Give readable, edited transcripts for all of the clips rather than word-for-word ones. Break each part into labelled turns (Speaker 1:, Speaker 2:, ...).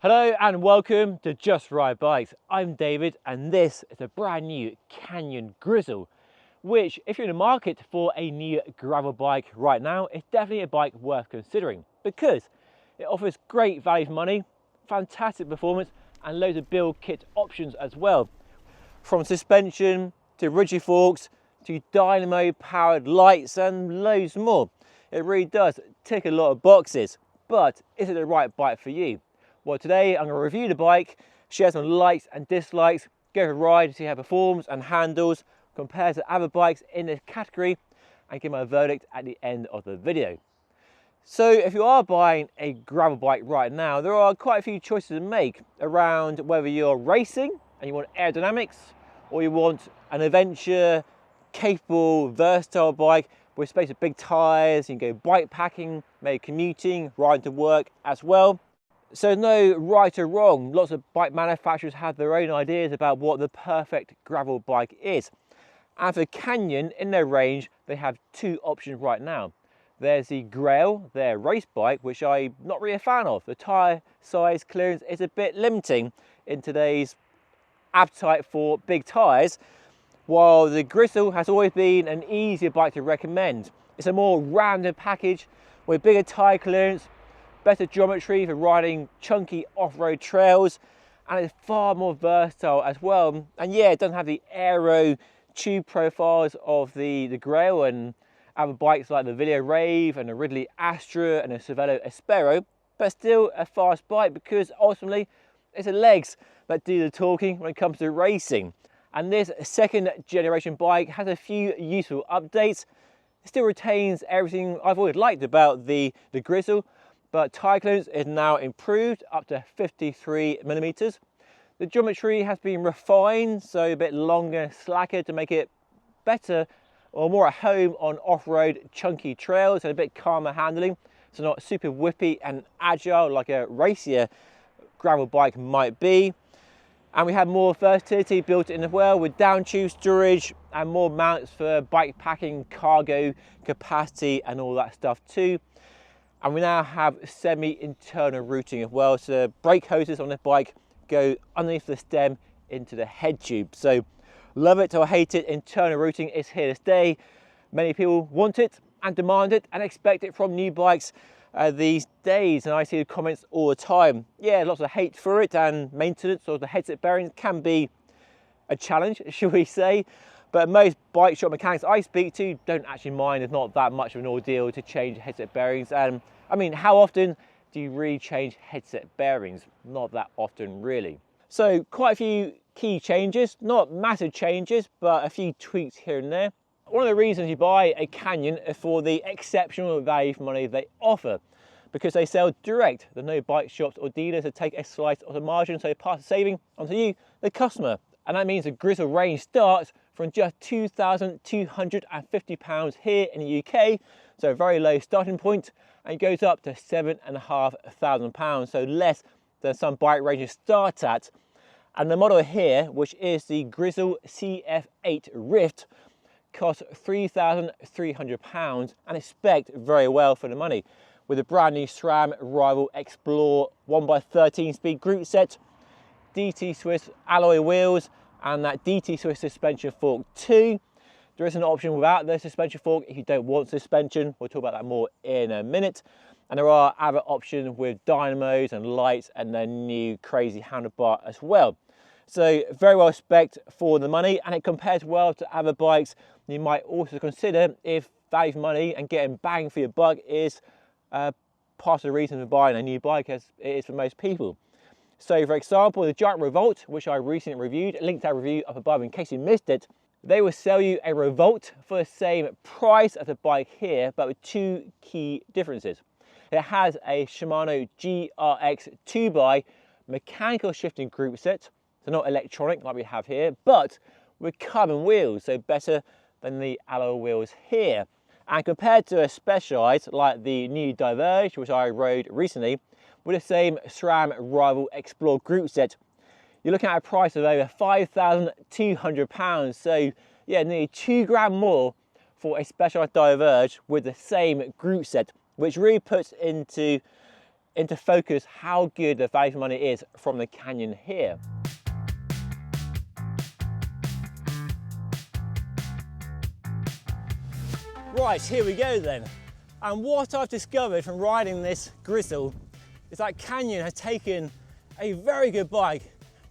Speaker 1: Hello and welcome to Just Ride Bikes. I'm David and this is a brand new Canyon Grizl, which if you're in the market for a new gravel bike right now, it's definitely a bike worth considering because it offers great value for money, fantastic performance and loads of build kit options as well. From suspension to rigid forks to dynamo powered lights and loads more. It really does tick a lot of boxes, but is it the right bike for you? Well, today I'm going to review the bike, share some likes and dislikes, go for a ride to see how it performs and handles compared to other bikes in this category and give my verdict at the end of the video. So if you are buying a gravel bike right now, there are quite a few choices to make around whether you're racing and you want aerodynamics or you want an adventure, capable, versatile bike with space of big tyres. You can go bike packing, maybe commuting, riding to work as well. So no right or wrong. Lots of bike manufacturers have their own ideas about what the perfect gravel bike is. And for Canyon, in their range, they have two options right now. There's the Grizl, their race bike, which I'm not really a fan of. The tyre size clearance is a bit limiting in today's appetite for big tyres, while the Grizl has always been an easier bike to recommend. It's a more rounded package with bigger tyre clearance, better geometry for riding chunky off-road trails, and it's far more versatile as well. And yeah, it doesn't have the aero tube profiles of the Grizl and other bikes like the Video Rave and the Ridley Astra and the Cervelo Aspero, but still a fast bike because ultimately it's the legs that do the talking when it comes to racing. And this second generation bike has a few useful updates. It still retains everything I've always liked about the Grizl, but tyre clearance is now improved up to 53 millimeters. The geometry has been refined, so a bit longer and slacker to make it better or more at home on off-road chunky trails and a bit calmer handling. So not super whippy and agile like a racier gravel bike might be. And we have more versatility built in as well with down tube storage and more mounts for bike packing, cargo capacity and all that stuff too. And we now have semi-internal routing as well, so the brake hoses on this bike go underneath the stem into the head tube. So love it or hate it, internal routing is here to stay. Many people want it and demand it and expect it from new bikes these days, and I see the comments all the time. Yeah, lots of hate for it, and maintenance or the headset bearings can be a challenge, should we say. But most bike shop mechanics I speak to don't actually mind. It's not that much of an ordeal to change headset bearings. And I mean, how often do you really change headset bearings? Not that often, really. So quite a few key changes, not massive changes, but a few tweaks here and there. One of the reasons you buy a Canyon is for the exceptional value for money they offer, because they sell direct. There's no bike shops or dealers that take a slice of the margin, so they pass the saving onto you, the customer. And that means the Grizl range starts from just £2,250 here in the UK, so a very low starting point, and goes up to £7,500, so less than some bike ranges start at. And the model here, which is the Grizl CF8 Rift, costs £3,300 and is spec'd very well for the money, with a brand new SRAM Rival Explore 1x13 speed group set, DT Swiss alloy wheels, and that DT Swiss suspension fork too. There is an option without the suspension fork if you don't want suspension. We'll talk about that more in a minute. And there are other options with dynamos and lights and the new crazy handlebar as well. So very well spec'd for the money, and it compares well to other bikes you might also consider if value for money and getting bang for your buck is part of the reason for buying a new bike, as it is for most people. So for example, the Giant Revolt, which I recently reviewed, linked that review up above in case you missed it, they will sell you a Revolt for the same price as a bike here, but with two key differences. It has a Shimano GRX 2x mechanical shifting group set, so not electronic like we have here, but with carbon wheels, so better than the alloy wheels here. And compared to a Specialized like the new Diverge, which I rode recently, with the same SRAM Rival Explore group set, you're looking at a price of over £5,200. So yeah, nearly £2 more for a Specialized Diverge with the same group set, which really puts into into focus how good the value for money is from the Canyon here. Right, here we go then. And what I've discovered from riding this Grizl is that Canyon has taken a very good bike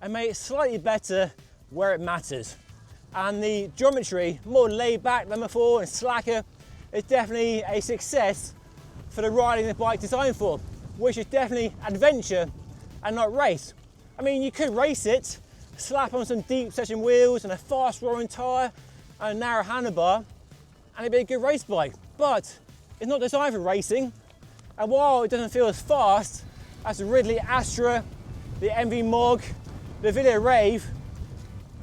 Speaker 1: and made it slightly better where it matters. And the geometry, more laid back than before and slacker, is definitely a success for the riding the bike designed for, which is definitely adventure and not race. I mean, you could race it, slap on some deep section wheels and a fast rolling tyre and a narrow handlebar, and it'd be a good race bike, but it's not designed for racing. And while it doesn't feel as fast as the Ridley Astra, the MV Mog, the Video Rave,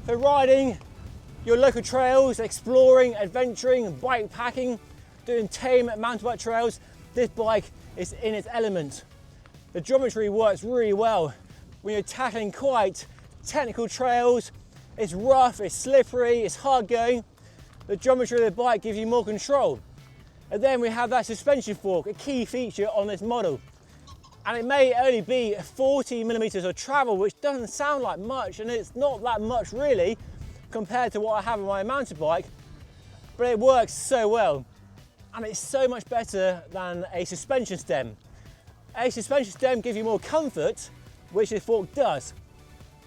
Speaker 1: for riding your local trails, exploring, adventuring, bike packing, doing tame mountain bike trails, this bike is in its element. The geometry works really well when you're tackling quite technical trails. It's rough, it's slippery, it's hard going. The geometry of the bike gives you more control. And then we have that suspension fork, a key feature on this model. And it may only be 40 millimeters of travel, which doesn't sound like much, and it's not that much really compared to what I have on my mountain bike, but it works so well. And it's so much better than a suspension stem. A suspension stem gives you more comfort, which the fork does,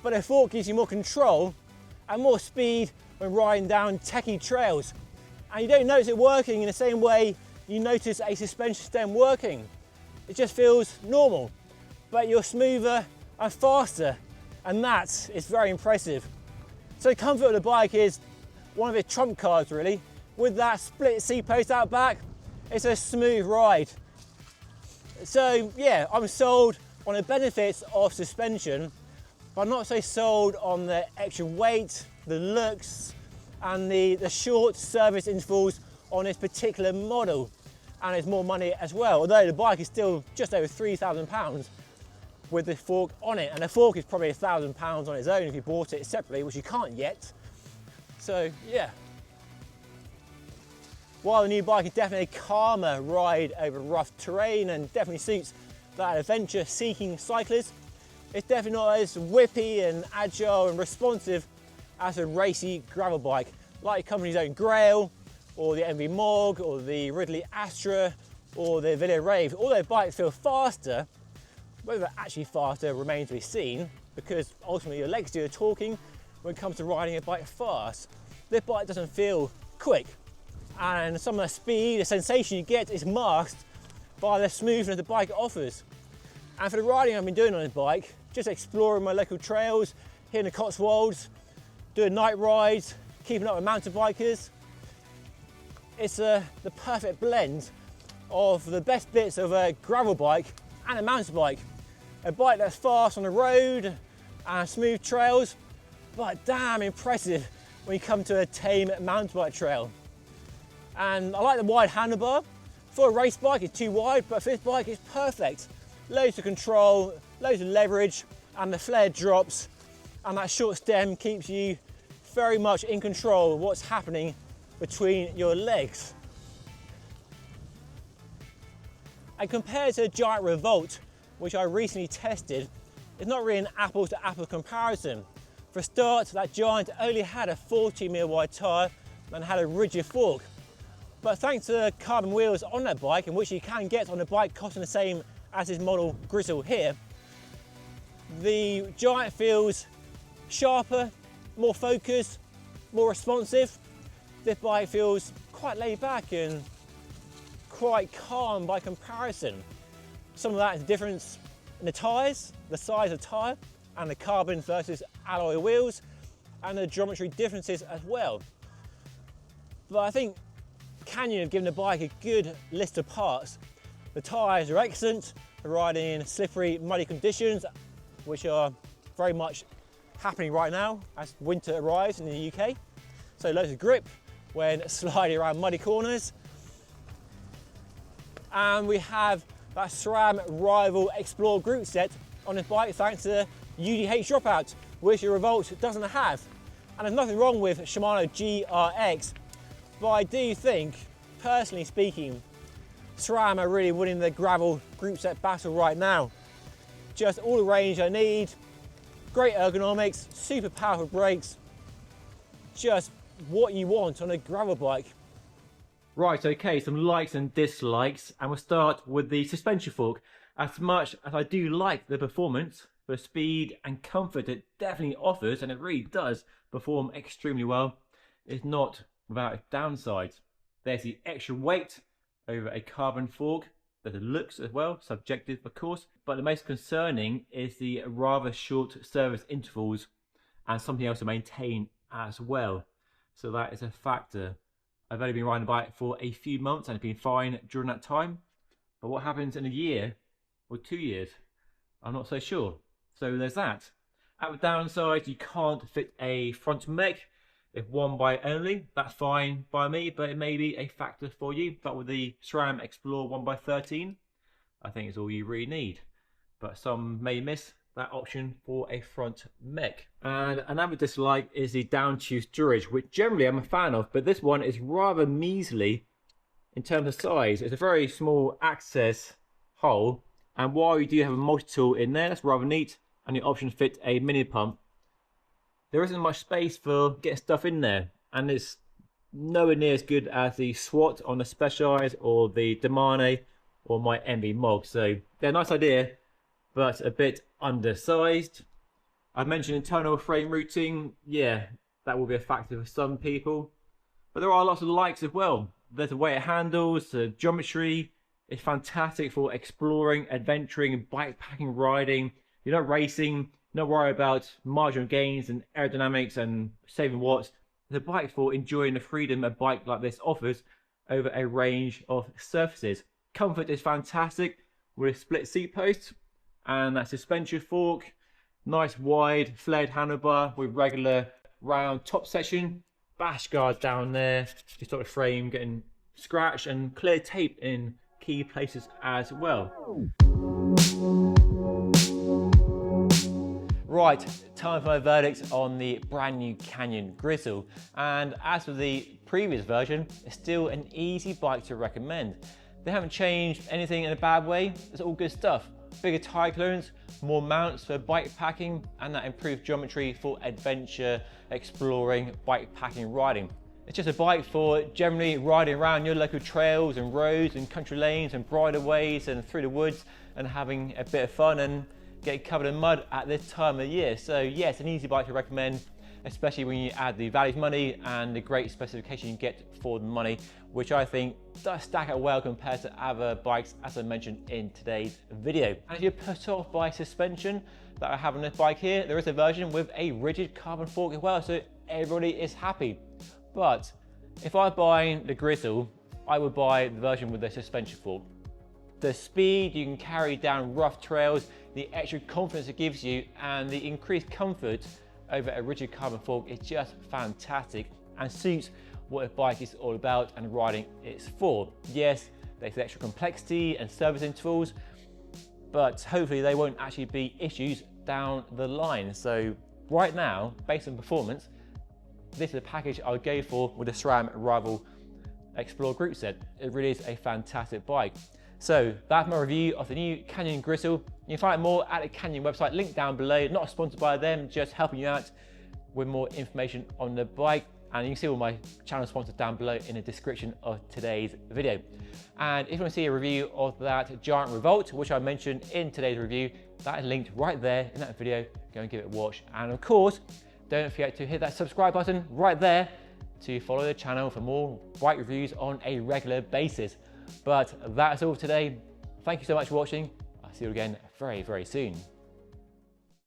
Speaker 1: but a fork gives you more control and more speed when riding down techie trails. And you don't notice it working in the same way you notice a suspension stem working. It just feels normal, but you're smoother and faster, and that is very impressive. So the comfort of the bike is one of its trump cards really. With that split seat post out back, it's a smooth ride. So yeah, I'm sold on the benefits of suspension, but I'm not so sold on the extra weight, the looks, and the short service intervals on this particular model. And it's more money as well, although the bike is still just over £3,000 with the fork on it. And the fork is probably £1,000 on its own if you bought it separately, which you can't yet. So yeah. While the new bike is definitely a calmer ride over rough terrain and definitely suits that adventure-seeking cyclist, it's definitely not as whippy and agile and responsive as a racy gravel bike, like company's own Grizl, or the MV Mog, or the Ridley Astra, or the Video Rave. All those bikes feel faster. Whether they're actually faster remains to be seen, because ultimately your legs do the talking when it comes to riding a bike fast. This bike doesn't feel quick, and some of the speed, the sensation you get is masked by the smoothness the bike offers. And for the riding I've been doing on this bike, just exploring my local trails, here in the Cotswolds, doing night rides, keeping up with mountain bikers, it's the perfect blend of the best bits of a gravel bike and a mountain bike. A bike that's fast on the road and smooth trails, but damn impressive when you come to a tame mountain bike trail. And I like the wide handlebar. For a race bike it's too wide, but for this bike it's perfect. Loads of control, loads of leverage, and the flare drops, and that short stem keeps you very much in control of what's happening between your legs. And compared to the Giant Revolt, which I recently tested, it's not really an apples to apples comparison. For a start, that Giant only had a 40mm wide tyre and had a rigid fork. But thanks to the carbon wheels on that bike, and which you can get on a bike costing the same as this model Grizl here, the Giant feels sharper, more focused, more responsive. This bike feels quite laid back and quite calm by comparison. Some of that is the difference in the tyres, the size of tyre, and the carbon versus alloy wheels, and the geometry differences as well. But I think Canyon have given the bike a good list of parts. The tyres are excellent for riding in slippery, muddy conditions, which are very much happening right now as winter arrives in the UK. So loads of grip when sliding around muddy corners. And we have that SRAM Rival Explore group set on this bike thanks to the UDH dropout, which the Revolt doesn't have. And there's nothing wrong with Shimano GRX, but I do think, personally speaking, SRAM are really winning the gravel group set battle right now. Just all the range I need, great ergonomics, super powerful brakes, just what you want on a gravel bike. Right, okay, some likes and dislikes, and we'll start with the suspension fork. As much as I do like the performance, the speed and comfort it definitely offers, and it really does perform extremely well, it's not without its downsides. There's the extra weight over a carbon fork, there's the looks as well, subjective of course, but the most concerning is the rather short service intervals and something else to maintain as well. So that is a factor. I've only been riding the bike for a few months and it's been fine during that time. But what happens in a year or 2 years? I'm not so sure. So there's that. At the downside, you can't fit a front mech. If one bike only, that's fine by me, but it may be a factor for you. But with the SRAM Explore 1x13, I think it's all you really need. But some may miss that option for a front mech. And another dislike is the down tube storage, which generally I'm a fan of, but this one is rather measly in terms of size. It's a very small access hole, and while you do have a multi-tool in there, that's rather neat, and the option to fit a mini pump, there isn't much space for getting stuff in there, and it's nowhere near as good as the SWAT on the Specialized or the Demane or my MV Mog. So they're a nice idea, but a bit undersized. I mentioned internal frame routing. Yeah, that will be a factor for some people, but there are lots of likes as well. There's the way it handles, the geometry. It's fantastic for exploring, adventuring, bikepacking, riding. You're not racing, not worry about marginal gains and aerodynamics and saving watts. It's a bike for enjoying the freedom a bike like this offers over a range of surfaces. Comfort is fantastic with a split seat post and that suspension fork. Nice wide flared handlebar with regular round top section. Bash guard down there to stop the frame getting scratched, and clear tape in key places as well. Right, time for my verdicts on the brand new Canyon Grizl. And as for the previous version, it's still an easy bike to recommend. They haven't changed anything in a bad way. It's all good stuff. Bigger tyre clearance, more mounts for bike packing, and that improved geometry for adventure, exploring, bike packing, riding. It's just a bike for generally riding around your local trails and roads and country lanes and bridleways and through the woods and having a bit of fun and get covered in mud at this time of year. So yes, an easy bike to recommend, especially when you add the value for money and the great specification you get for the money, which I think does stack up well compared to other bikes, as I mentioned in today's video. And if you're put off by suspension that I have on this bike here, there is a version with a rigid carbon fork as well, so everybody is happy. But if I buy the Grizl, I would buy the version with the suspension fork. The speed you can carry down rough trails, the extra confidence it gives you, and the increased comfort over a rigid carbon fork is just fantastic and suits what a bike is all about and riding it's for. Yes, there's extra complexity and service intervals, but hopefully they won't actually be issues down the line. So right now, based on performance, this is a package I would go for with the SRAM Rival Explore group set. It really is a fantastic bike. So that's my review of the new Canyon Grizl. You can find more at the Canyon website, link down below. Not sponsored by them, just helping you out with more information on the bike. And you can see all my channel sponsors down below in the description of today's video. And if you want to see a review of that Giant Revolt, which I mentioned in today's review, that is linked right there in that video. Go and give it a watch. And of course, don't forget to hit that subscribe button right there to follow the channel for more bike reviews on a regular basis. But that's all for today. Thank you so much for watching. I'll see you again very, very soon.